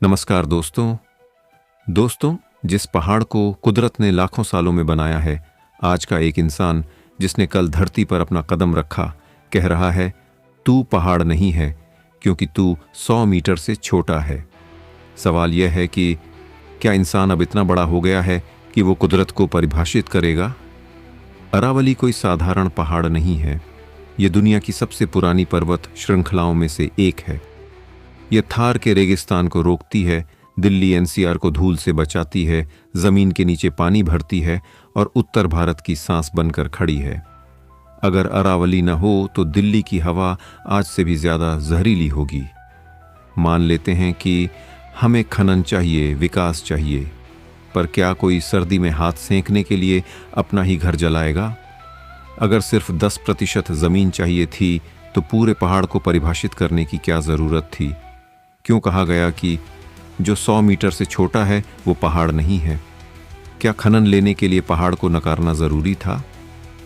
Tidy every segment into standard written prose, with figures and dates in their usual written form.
नमस्कार दोस्तों, जिस पहाड़ को कुदरत ने लाखों सालों में बनाया है, आज का एक इंसान जिसने कल धरती पर अपना कदम रखा, कह रहा है तू पहाड़ नहीं है क्योंकि तू 100 मीटर से छोटा है। सवाल यह है कि क्या इंसान अब इतना बड़ा हो गया है कि वो कुदरत को परिभाषित करेगा? अरावली कोई साधारण पहाड़ नहीं है। ये दुनिया की सबसे पुरानी पर्वत श्रृंखलाओं में से एक है। ये थार के रेगिस्तान को रोकती है, दिल्ली एनसीआर को धूल से बचाती है, जमीन के नीचे पानी भरती है और उत्तर भारत की सांस बनकर खड़ी है। अगर अरावली न हो तो दिल्ली की हवा आज से भी ज्यादा जहरीली होगी। मान लेते हैं कि हमें खनन चाहिए, विकास चाहिए, पर क्या कोई सर्दी में हाथ सेंकने के लिए अपना ही घर जलाएगा? अगर सिर्फ 10% जमीन चाहिए थी तो पूरे पहाड़ को परिभाषित करने की क्या जरूरत थी? क्यों कहा गया कि जो 100 मीटर से छोटा है वो पहाड़ नहीं है? क्या खनन लेने के लिए पहाड़ को नकारना जरूरी था?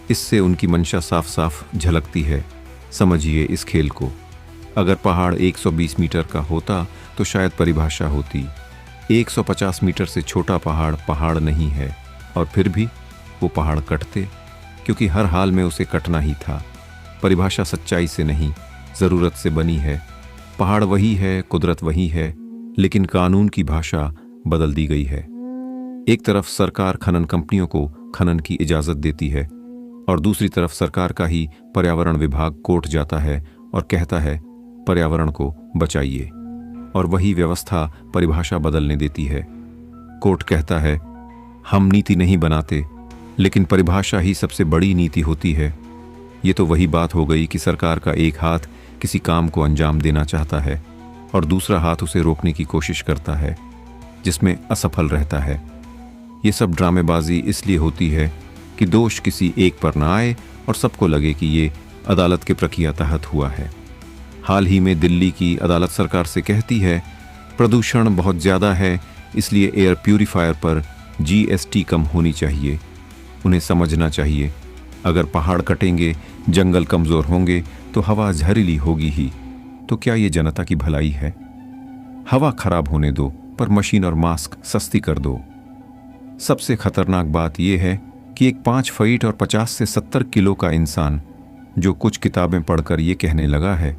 इससे उनकी मंशा साफ साफ झलकती है। समझिए इस खेल को। अगर पहाड़ 120 मीटर का होता तो शायद परिभाषा होती। 150 मीटर से छोटा पहाड़ पहाड़ नहीं है, और फिर भी वो पहाड़ कटते, क्योंकि हर हाल में उसे कटना ही था। परिभाषा सच्चाई से नहीं, जरूरत से बनी है। पहाड़ वही है, कुदरत वही है, लेकिन कानून की भाषा बदल दी गई है। एक तरफ सरकार खनन कंपनियों को खनन की इजाजत देती है और दूसरी तरफ सरकार का ही पर्यावरण विभाग कोर्ट जाता है और कहता है पर्यावरण को बचाइए, और वही व्यवस्था परिभाषा बदलने देती है। कोर्ट कहता है हम नीति नहीं बनाते, लेकिन परिभाषा ही सबसे बड़ी नीति होती है। ये तो वही बात हो गई कि सरकार का एक हाथ किसी काम को अंजाम देना चाहता है और दूसरा हाथ उसे रोकने की कोशिश करता है, जिसमें असफल रहता है। ये सब ड्रामेबाजी इसलिए होती है कि दोष किसी एक पर ना आए और सबको लगे कि ये अदालत के प्रक्रिया तहत हुआ है। हाल ही में दिल्ली की अदालत सरकार से कहती है प्रदूषण बहुत ज़्यादा है, इसलिए एयर प्यूरीफायर पर GST कम होनी चाहिए। उन्हें समझना चाहिए, अगर पहाड़ कटेंगे, जंगल कमज़ोर होंगे तो हवा जहरीली होगी ही। तो क्या ये जनता की भलाई है? हवा खराब होने दो, पर मशीन और मास्क सस्ती कर दो। सबसे खतरनाक बात यह है कि एक 5 फीट और 50 से 70 किलो का इंसान जो कुछ किताबें पढ़कर ये कहने लगा है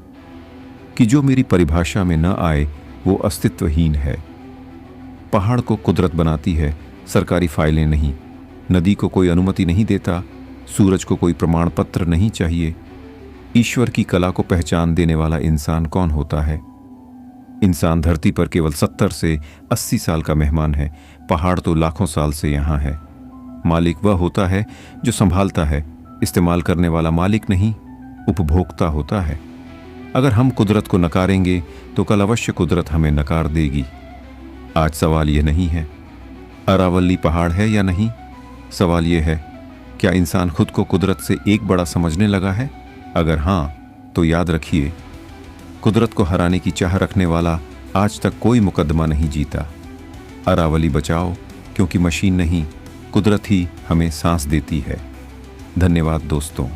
कि जो मेरी परिभाषा में न आए वो अस्तित्वहीन है। पहाड़ को कुदरत बनाती है, सरकारी फाइलें नहीं। नदी को कोई अनुमति नहीं देता, सूरज को कोई प्रमाण पत्र नहीं चाहिए। ईश्वर की कला को पहचान देने वाला इंसान कौन होता है? इंसान धरती पर केवल 70 से 80 साल का मेहमान है। पहाड़ तो लाखों साल से यहाँ है। मालिक वह होता है जो संभालता है, इस्तेमाल करने वाला मालिक नहीं, उपभोक्ता होता है। अगर हम कुदरत को नकारेंगे तो कल अवश्य कुदरत हमें नकार देगी। आज सवाल यह नहीं है अरावली पहाड़ है या नहीं, सवाल यह है क्या इंसान खुद को कुदरत से एक बड़ा समझने लगा है? अगर हाँ, तो याद रखिए, कुदरत को हराने की चाह रखने वाला आज तक कोई मुकदमा नहीं जीता। अरावली बचाओ, क्योंकि मशीन नहीं, कुदरत ही हमें सांस देती है। धन्यवाद दोस्तों।